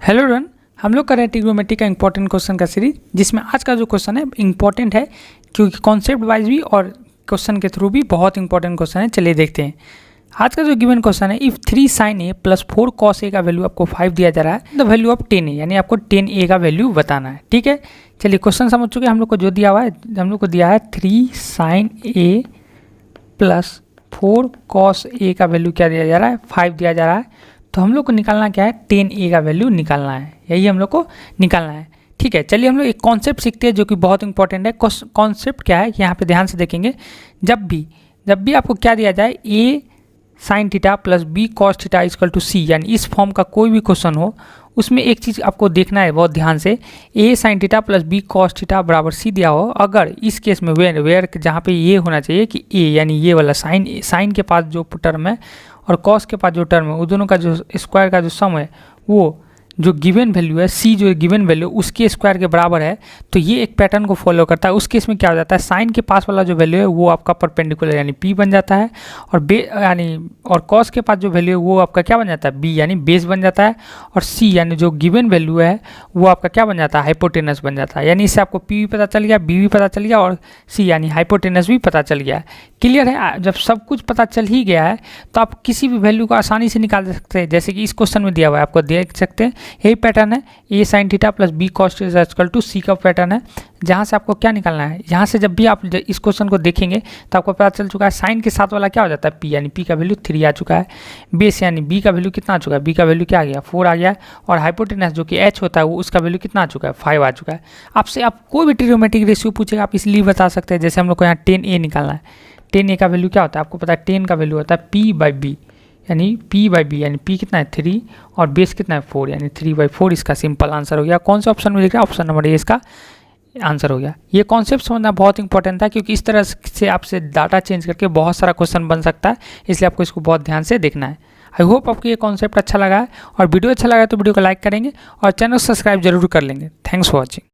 Hello run, हम लोग कर रहे हैं ट्रिग्नोमेट्री का इंपॉर्टेंट क्वेश्चन का सीरीज, जिसमें आज का जो क्वेश्चन है इंपॉर्टेंट है क्योंकि कॉन्सेप्ट वाइज भी और क्वेश्चन के थ्रू भी बहुत इंपॉर्टेंट क्वेश्चन है। चलिए देखते हैं आज का जो गिवन क्वेश्चन है। If 3 sin a plus 4 cos a का वैल्यू आपको 5 दिया जा रहा है, द वैल्यू ऑफ 10a, यानी आपको 10a का वैल्यू बताना है। ठीक है, चलिए क्वेश्चन समझ चुके हैं। हम लोग को जो दिया हुआ है, हम लोग को दिया है 3 sin a plus 4 cos a का वैल्यू क्या दिया जा रहा है, 5 दिया जा रहा है। तो हम लोग को निकालना क्या है, 10a का वैल्यू निकालना है, यही हम लोग को निकालना है। ठीक है, चलिए हम लोग एक कॉन्सेप्ट सीखते हैं जो कि बहुत इंपॉर्टेंट है। कॉन्सेप्ट क्या है, यहाँ पे ध्यान से देखेंगे। जब भी आपको क्या दिया जाए, a sin theta plus b cos theta equal to c, यानी इस फॉर्म का कोई भी क्वेश्चन हो, उसमें एक चीज़ आपको देखना है बहुत ध्यान से, a sin theta plus b cos theta बराबर c दिया हो। अगर इस केस में वेयर जहाँ पे ये होना चाहिए कि a, यानी ये वाला साइन के पास जो टर्म है और cos के पास जो टर्म है, उन दोनों का जो स्क्वायर का जो सम है, वो जो गिवन वैल्यू है c, जो गिवन वैल्यू उसके स्क्वायर के बराबर है। तो ये एक पैटर्न को फॉलो करता है। उस केस में क्या हो जाता है, साइन के पास वाला जो वैल्यू है वो आपका परपेंडिकुलर यानी p बन जाता है, और cos के पास जो वैल्यू है वो आपका क्या बन जाता है, b यानी बेस बन जाता है, और c यानी जो गिवन वैल्यू है वो आपका क्या बन जाता है, हाइपोटेनस बन जाता है। यानी इससे आपको p भी पता चल गया, b भी पता चल गया और c यानी हाइपोटेनस भी पता चल गया। क्लियर है। जब सब कुछ पता चल ही गया है तो आप किसी भी वैल्यू को आसानी से निकाल सकते हैं। जैसे कि इस क्वेश्चन में दिया हुआ है, आपको देख सकते हैं यही पैटर्न है, a sin theta plus b cos theta equal to c का पैटर्न है, जहाँ से आपको क्या निकालना है। यहाँ से जब भी आप इस क्वेश्चन को देखेंगे तो आपको पता चल चुका है, साइन के साथ वाला क्या हो जाता है, p, यानी p का वैल्यू 3 आ चुका है। बेस यानी b का वैल्यू कितना आ चुका है, b का वैल्यू क्या आ गया, 4 आ गया है। और हाइपोटेनस जो कि h होता है, वो उसका वैल्यू कितना आ चुका है, 5 आ चुका है। आपसे आप कोई भी ट्रिग्नोमेट्रिक रेशियो पूछेगा, आप इसलिए बता सकते हैं। जैसे हम लोग को यहाँ 10a निकालना है, 10a का वैल्यू क्या होता है, आपको पता है 10 का वैल्यू होता है p/b, यानी p/b, यानी p कितना है 3 और बेस कितना है 4, यानी 3/4 इसका सिंपल आंसर हो गया। कौन सा ऑप्शन में लिख रहा है, ऑप्शन नंबर ए इसका आंसर हो गया। ये कॉन्सेप्ट समझना बहुत इंपॉर्टेंट था, क्योंकि इस तरह से आपसे डाटा चेंज करके बहुत सारा क्वेश्चन बन सकता है, इसलिए आपको इसको बहुत ध्यान से देखना है। आई होप आपको ये कॉन्सेप्ट अच्छा लगा है, और वीडियो अच्छा लगा है तो वीडियो को लाइक करेंगे और चैनल सब्सक्राइब जरूर कर लेंगे। Thanks for watching.